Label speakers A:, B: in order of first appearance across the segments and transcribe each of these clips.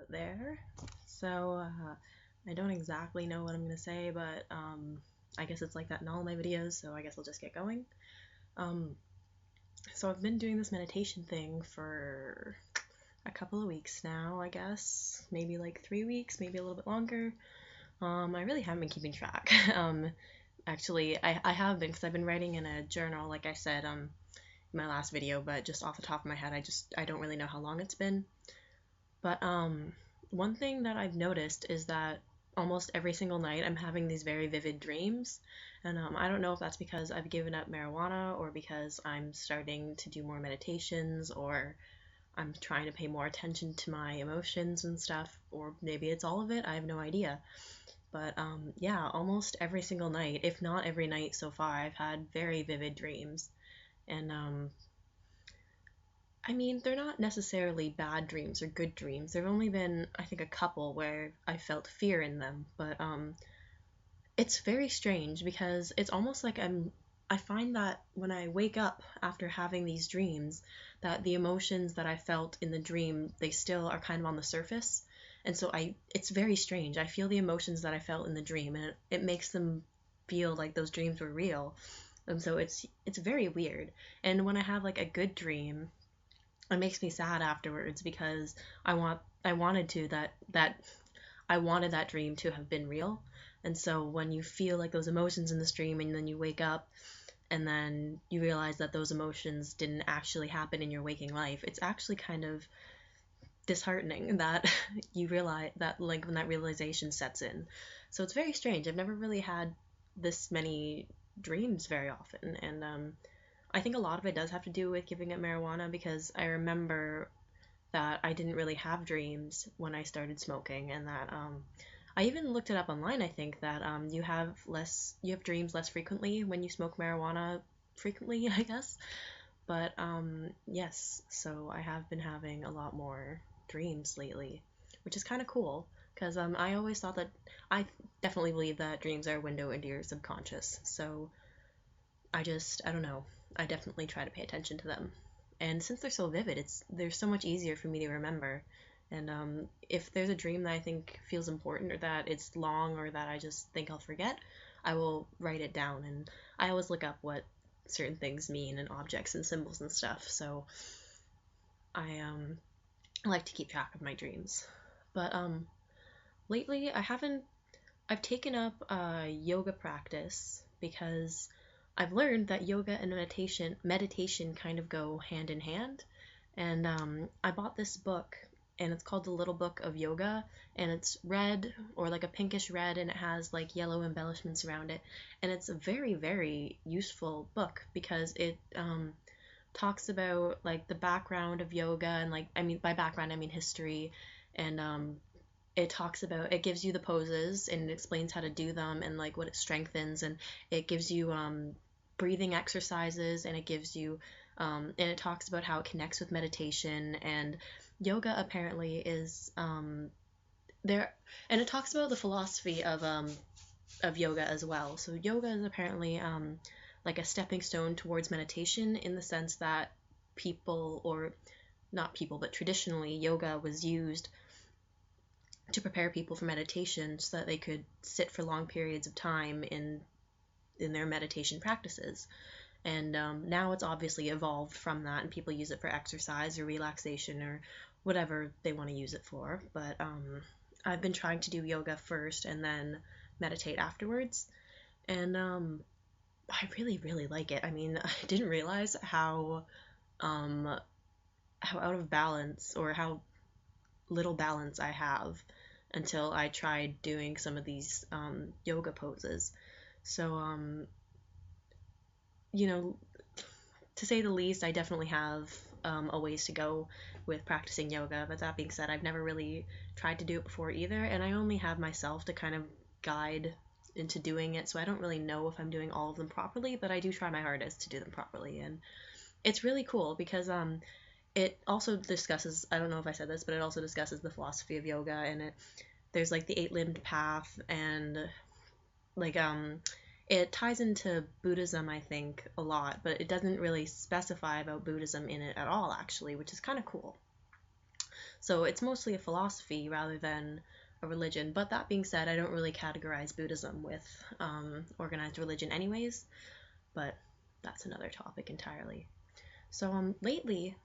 A: there. So, I don't exactly know what I'm gonna say, but I guess it's like that in all my videos, so I guess I'll just get going. Um, so I've been doing this meditation thing for a couple of weeks now, I guess. Maybe like 3 weeks, maybe a little bit longer. I really haven't been keeping track. Actually, I have been because I've been writing in a journal, like I said, in my last video, but just off the top of my head, I don't really know how long it's been. But one thing that I've noticed is that almost every single night I'm having these very vivid dreams. And I don't know if that's because I've given up marijuana or because I'm starting to do more meditations or I'm trying to pay more attention to my emotions and stuff, or maybe it's all of it. I have no idea. But yeah, almost every single night, if not every night so far, I've had very vivid dreams. And I mean, they're not necessarily bad dreams or good dreams. There've only been, I think, a couple where I felt fear in them, but it's very strange because it's almost like I find that when I wake up after having these dreams, that the emotions that I felt in the dream, they still are kind of on the surface. And so it's very strange. I feel the emotions that I felt in the dream, and it makes them feel like those dreams were real. And so it's very weird. And when I have like a good dream, it makes me sad afterwards because I wanted to that I wanted that dream to have been real. And so when you feel like those emotions in the dream and then you wake up and then you realize that those emotions didn't actually happen in your waking life, it's actually kind of disheartening that you realize that, like, when that realization sets in. So it's very strange. I've never really had this many dreams very often, and I think a lot of it does have to do with giving up marijuana because I remember that I didn't really have dreams when I started smoking, and that I even looked it up online. I think that you have dreams less frequently when you smoke marijuana frequently, I guess. But yes, so I have been having a lot more dreams lately, which is kind of cool because I always thought that I definitely believe that dreams are a window into your subconscious. So I don't know. I definitely try to pay attention to them. And since they're so vivid, they're so much easier for me to remember. And if there's a dream that I think feels important or that it's long or that I just think I'll forget, I will write it down. And I always look up what certain things mean and objects and symbols and stuff. So I like to keep track of my dreams. But lately I've taken up yoga practice because I've learned that yoga and meditation kind of go hand in hand. And I bought this book, and it's called The Little Book of Yoga, and it's red or like a pinkish red, and it has like yellow embellishments around it. And it's a very, very useful book because it talks about like the background of yoga and like I mean by background I mean history and it gives you the poses and it explains how to do them and like what it strengthens and it gives you breathing exercises and it gives you and it talks about how it connects with meditation and yoga apparently is there and it talks about the philosophy of yoga as well. So yoga is apparently like a stepping stone towards meditation in the sense that people or not people but traditionally yoga was used to prepare people for meditation so that they could sit for long periods of time in their meditation practices. And now it's obviously evolved from that, and people use it for exercise or relaxation or whatever they want to use it for. But I've been trying to do yoga first and then meditate afterwards, and I really, really like it. I mean, I didn't realize how out of balance or how little balance I have until I tried doing some of these yoga poses. So, you know, to say the least, I definitely have a ways to go with practicing yoga. But that being said, I've never really tried to do it before either, and I only have myself to kind of guide into doing it, so I don't really know if I'm doing all of them properly, but I do try my hardest to do them properly, and it's really cool because it also discusses, I don't know if I said this, but it also discusses the philosophy of yoga, and there's like the eight-limbed path and like it ties into Buddhism, I think, a lot, but it doesn't really specify about Buddhism in it at all, actually, which is kind of cool. So it's mostly a philosophy rather than a religion. But that being said, I don't really categorize Buddhism with organized religion, anyways. But that's another topic entirely. So lately,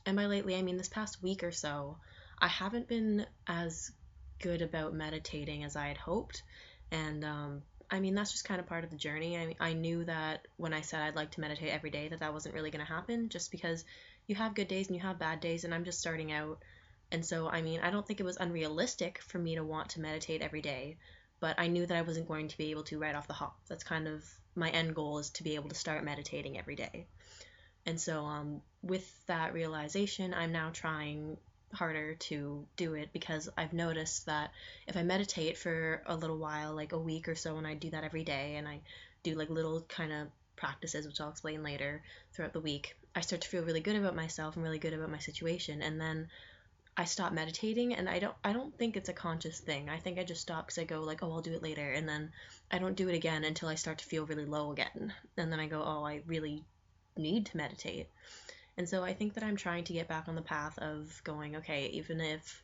A: and by lately I mean this past week or so, I haven't been as good about meditating as I had hoped, and I mean that's just kind of part of the journey. I knew that when I said I'd like to meditate every day, that wasn't really going to happen, just because you have good days and you have bad days, and I'm just starting out, and so I mean I don't think it was unrealistic for me to want to meditate every day, but I knew that I wasn't going to be able to right off the hop. That's kind of my end goal, is to be able to start meditating every day. And so, with that realization, I'm now trying harder to do it, because I've noticed that if I meditate for a little while, like a week or so, and I do that every day, and I do like little kind of practices, which I'll explain later throughout the week, I start to feel really good about myself and really good about my situation. And then I stop meditating, and I don't think it's a conscious thing. I think I just stop because I go like, oh, I'll do it later, and then I don't do it again until I start to feel really low again. And then I go, oh, I really need to meditate. And so I think that I'm trying to get back on the path of going, okay, even if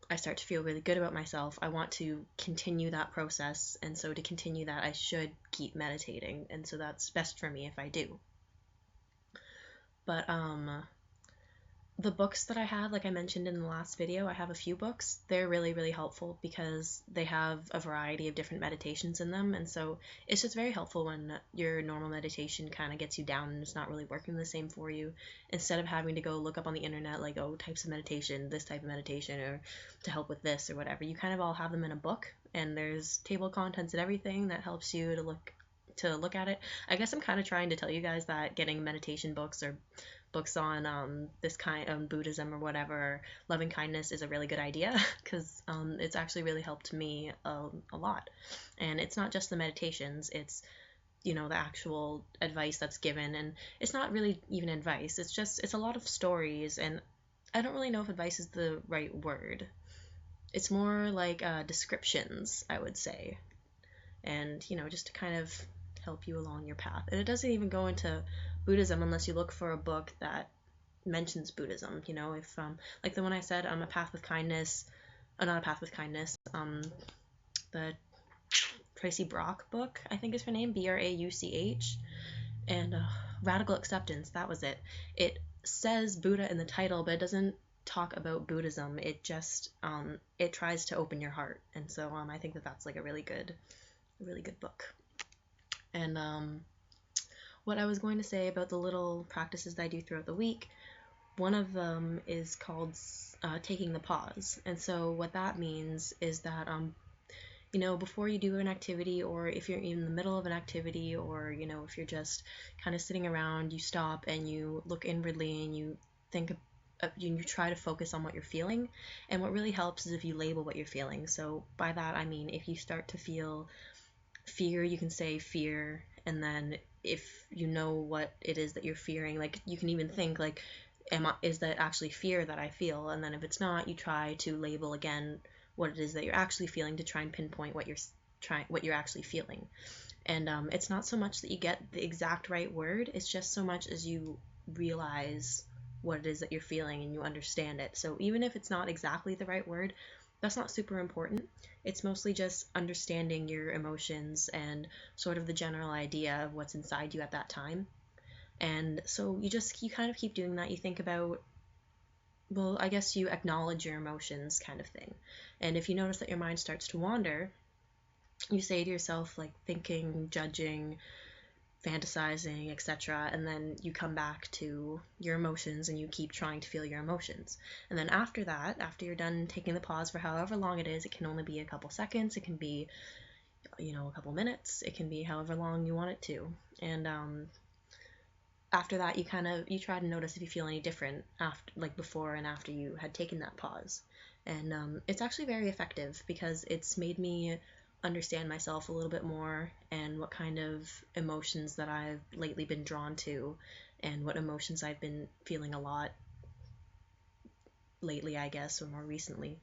A: I start to feel really good about myself, I want to continue that process. And so to continue that, I should keep meditating. And so that's best for me if I do. But the books that I have, like I mentioned in the last video, I have a few books. They're really, really helpful because they have a variety of different meditations in them. And so it's just very helpful when your normal meditation kind of gets you down and it's not really working the same for you. Instead of having to go look up on the internet, like, oh, types of meditation, this type of meditation, or to help with this or whatever, you kind of all have them in a book. And there's table of contents and everything that helps you to look at it. I guess I'm kind of trying to tell you guys that getting meditation books or books on this kind of Buddhism or whatever, loving kindness, is a really good idea, because it's actually really helped me a lot. And it's not just the meditations, it's the actual advice that's given, and it's not really even advice, it's a lot of stories, and I don't really know if advice is the right word. It's more like descriptions, I would say, and just to kind of help you along your path. And it doesn't even go into Buddhism unless you look for a book that mentions Buddhism. If like the one I said, A Path with Kindness, not A Path with Kindness, the Tracy Brock book, I think is her name, Brauch, and Radical Acceptance, that was it. It says Buddha in the title, but it doesn't talk about Buddhism. It just it tries to open your heart, and so I think that's like a really good book. And what I was going to say about the little practices that I do throughout the week, one of them is called taking the pause. And so what that means is that before you do an activity, or if you're in the middle of an activity, or if you're just kind of sitting around, you stop and you look inwardly and you think you try to focus on what you're feeling. And what really helps is if you label what you're feeling. So by that I mean, if you start to feel fear, you can say fear, and then if you know what it is that you're fearing, like you can even think like, is that actually fear that I feel? And then if it's not, you try to label again what it is that you're actually feeling, to try and pinpoint what you're actually feeling. And it's not so much that you get the exact right word, it's just so much as you realize what it is that you're feeling and you understand it. So even if it's not exactly the right word, that's not super important. It's mostly just understanding your emotions and sort of the general idea of what's inside you at that time. And so you kind of keep doing that. You think about, well, I guess you acknowledge your emotions, kind of thing. And if you notice that your mind starts to wander, you say to yourself, like, thinking, judging, fantasizing, etc., and then you come back to your emotions and you keep trying to feel your emotions. And then after that, after you're done taking the pause for however long it is, it can only be a couple seconds, it can be a couple minutes, it can be however long you want it to. And after that, you try to notice if you feel any different after, like before and after you had taken that pause. And it's actually very effective, because it's made me understand myself a little bit more, and what kind of emotions that I've lately been drawn to, and what emotions I've been feeling a lot lately, I guess, or more recently.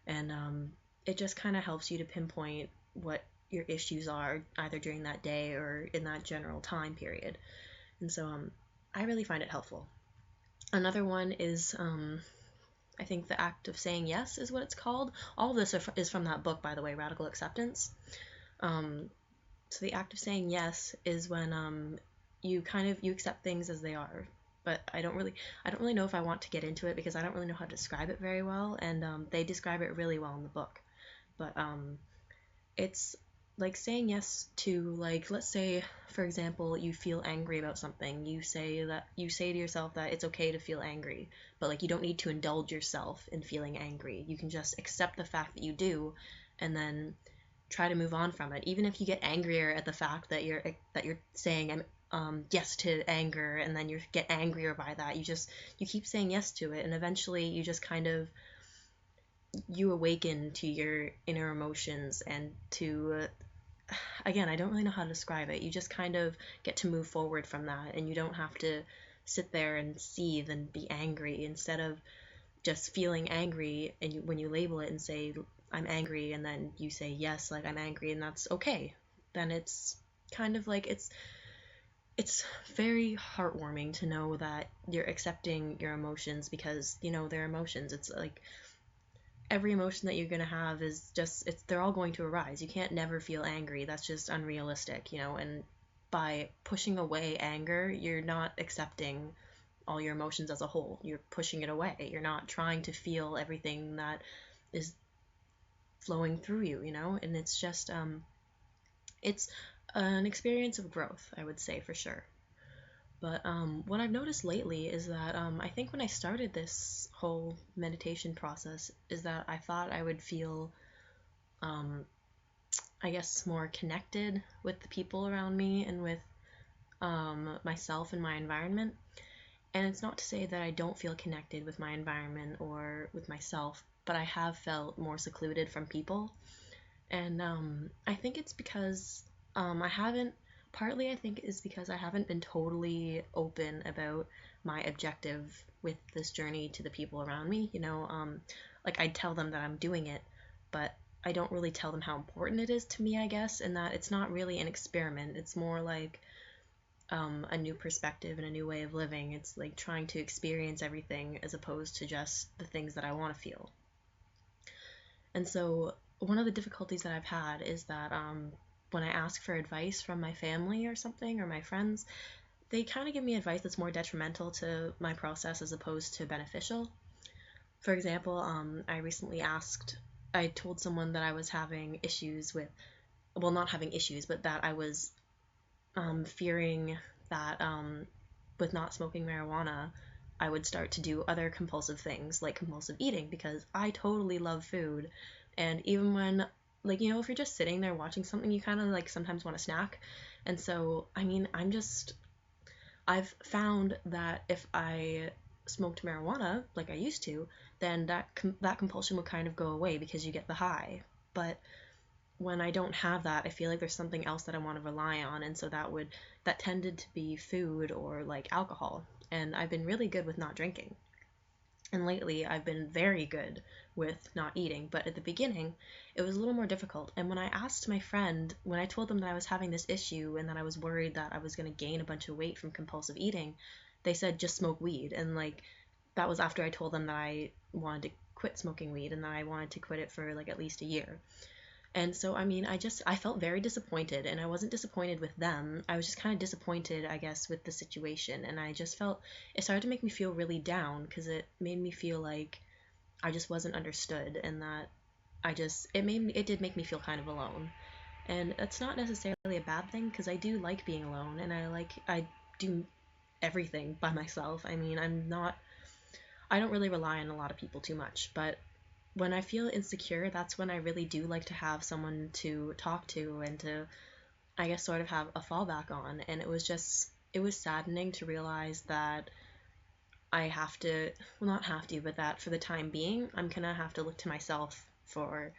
A: And it just kind of helps you to pinpoint what your issues are, either during that day or in that general time period. And so I really find it helpful. Another one is I think the act of saying yes is what it's called. All of this is from that book, by the way, Radical Acceptance. Um, so the act of saying yes is when you accept things as they are. But I don't really know if I want to get into it because I don't really know how to describe it very well, and they describe it really well in the book. But it's like saying yes to, like, let's say for example you feel angry about something. You say to yourself that it's okay to feel angry, but like you don't need to indulge yourself in feeling angry. You can just accept the fact that you do, and then try to move on from it, even if you get angrier at the fact that you're saying yes to anger, and then you get angrier by that. You keep saying yes to it, and eventually you just kind of you awaken to your inner emotions, and to again, I don't really know how to describe it. You just kind of get to move forward from that, and you don't have to sit there and seethe and be angry. Instead of just feeling angry, and when you label it and say I'm angry, and then you say yes, like I'm angry, and that's okay, then it's kind of like it's very heartwarming to know that you're accepting your emotions, because they're emotions. It's like every emotion that you're going to have is just they're all going to arise. You can't never feel angry. That's just unrealistic, and by pushing away anger, you're not accepting all your emotions as a whole. You're pushing it away. You're not trying to feel everything that is flowing through you, and it's an experience of growth, I would say, for sure. But what I've noticed lately is that I think when I started this whole meditation process is that I thought I would feel, um, I guess, more connected with the people around me and with myself and my environment. And it's not to say that I don't feel connected with my environment or with myself, but I have felt more secluded from people. And I think it's because I haven't, partly I think is because I haven't been totally open about my objective with this journey to the people around me. Like I tell them that I'm doing it, but I don't really tell them how important it is to me, I guess, and that it's not really an experiment. It's more like a new perspective and a new way of living. It's like trying to experience everything as opposed to just the things that I want to feel. And so one of the difficulties that I've had is that when I ask for advice from my family or something, or my friends, they kind of give me advice that's more detrimental to my process as opposed to beneficial. For example, I told someone that I was having issues with, well, not having issues, but that I was fearing that with not smoking marijuana, I would start to do other compulsive things like compulsive eating, because I totally love food. And even when, like, if you're just sitting there watching something, you kind of like sometimes want a snack. And so, I mean, I've found that if I smoked marijuana like I used to, then that compulsion would kind of go away because you get the high. But when I don't have that, I feel like there's something else that I want to rely on, and so that tended to be food or like alcohol. And I've been really good with not drinking. And lately I've been very good with not eating, but at the beginning it was a little more difficult. And when I told them that I was having this issue and that I was worried that I was going to gain a bunch of weight from compulsive eating, they said just smoke weed. And like that was after I told them that I wanted to quit smoking weed and that I wanted to quit it for like at least a year. And so, I mean, I felt very disappointed, and I wasn't disappointed with them. I was just kind of disappointed, I guess, with the situation. And I just felt it started to make me feel really down, because it made me feel like I just wasn't understood, and that it did make me feel kind of alone. And that's not necessarily a bad thing, because I do like being alone, and I do everything by myself. I mean, I don't really rely on a lot of people too much, but when I feel insecure, that's when I really do like to have someone to talk to and to, I guess, sort of have a fallback on. And it was saddening to realize that I have to, well, not have to, but that for the time being, I'm gonna have to look to myself for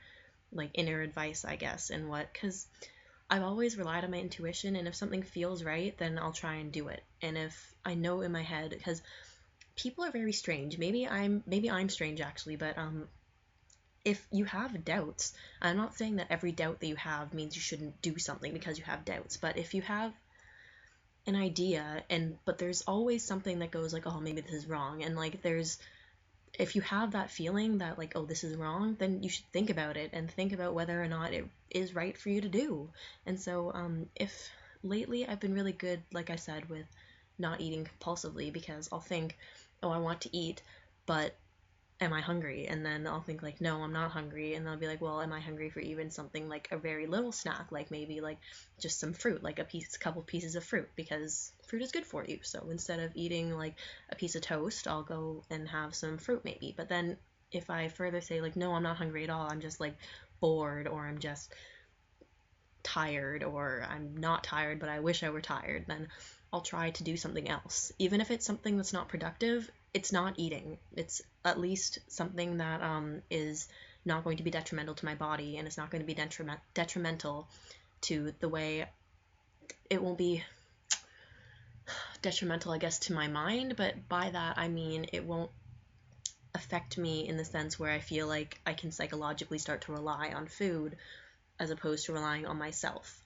A: like inner advice, I guess, and because I've always relied on my intuition, and if something feels right, then I'll try and do it. And if I know in my head, because people are very strange. Maybe I'm strange actually, but if you have doubts, I'm not saying that every doubt that you have means you shouldn't do something because you have doubts, but if you have an idea but there's always something that goes like, oh, maybe this is wrong, and like if you have that feeling that like, oh, this is wrong, then you should think about it and think about whether or not it is right for you to do. And so if lately I've been really good, like I said, with not eating compulsively, because I'll think, oh, I want to eat, but am I hungry? And then I'll think like, no, I'm not hungry. And I'll be like, well, am I hungry for even something like a very little snack, like maybe like just some fruit, like a couple pieces of fruit, because fruit is good for you. So instead of eating like a piece of toast, I'll go and have some fruit maybe. But then if I further say like, no, I'm not hungry at all, I'm just like bored, or I'm just tired, or I'm not tired but I wish I were tired, then I'll try to do something else. Even if it's something that's not productive, it's not eating. It's at least something that is not going to be detrimental to my body, and it's not going to be detrimental to the way, it won't be detrimental, I guess, to my mind, but by that I mean it won't affect me in the sense where I feel like I can psychologically start to rely on food as opposed to relying on myself.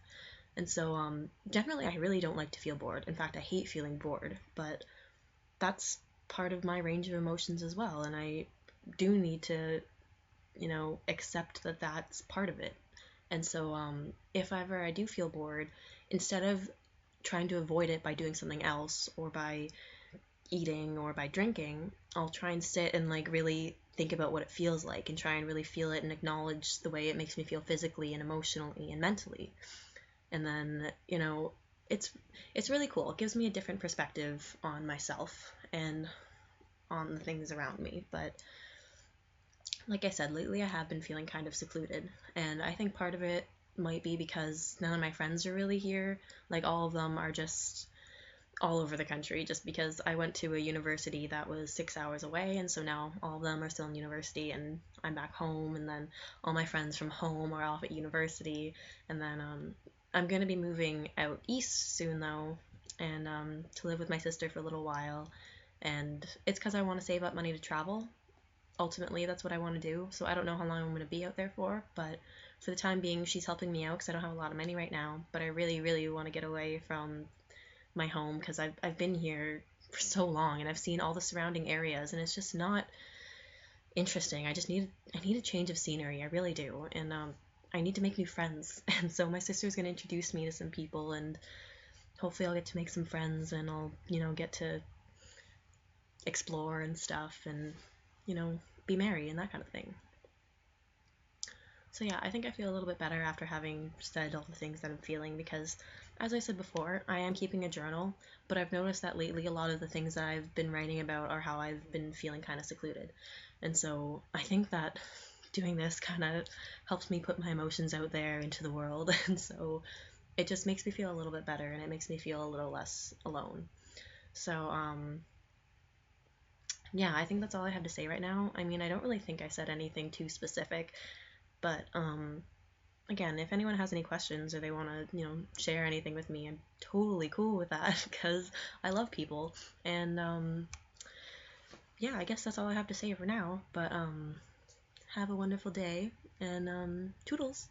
A: And so, generally, I really don't like to feel bored. In fact, I hate feeling bored, but that's part of my range of emotions as well. And I do need to, accept that that's part of it. And so, if ever I do feel bored, instead of trying to avoid it by doing something else or by eating or by drinking, I'll try and sit and like really think about what it feels like and try and really feel it and acknowledge the way it makes me feel physically and emotionally and mentally. And then it's it's really cool. It gives me a different perspective on myself and on the things around me. But like I said, lately I have been feeling kind of secluded, and I think part of it might be because none of my friends are really here. Like all of them are just all over the country, just because I went to a university that was 6 hours away, and so now all of them are still in university and I'm back home, and then all my friends from home are off at university. And then I'm going to be moving out east soon though, and to live with my sister for a little while, and it's because I want to save up money to travel. Ultimately, that's what I want to do. So I don't know how long I'm going to be out there for, but for the time being, she's helping me out because I don't have a lot of money right now. But I really, really want to get away from my home because I've been here for so long and I've seen all the surrounding areas, and it's just not interesting. I need a change of scenery. I really do. And I need to make new friends. And so my sister's going to introduce me to some people, and hopefully I'll get to make some friends, and I'll, get to explore and stuff, and, be merry and that kind of thing. So yeah, I think I feel a little bit better after having said all the things that I'm feeling, because as I said before, I am keeping a journal, but I've noticed that lately a lot of the things that I've been writing about are how I've been feeling kind of secluded. And so I think that doing this kind of helps me put my emotions out there into the world. And so it just makes me feel a little bit better, and it makes me feel a little less alone. So yeah, I think that's all I have to say right now. I mean, I don't really think I said anything too specific, but again, if anyone has any questions or they want to, share anything with me, I'm totally cool with that because I love people. And yeah, I guess that's all I have to say for now. But have a wonderful day, and toodles.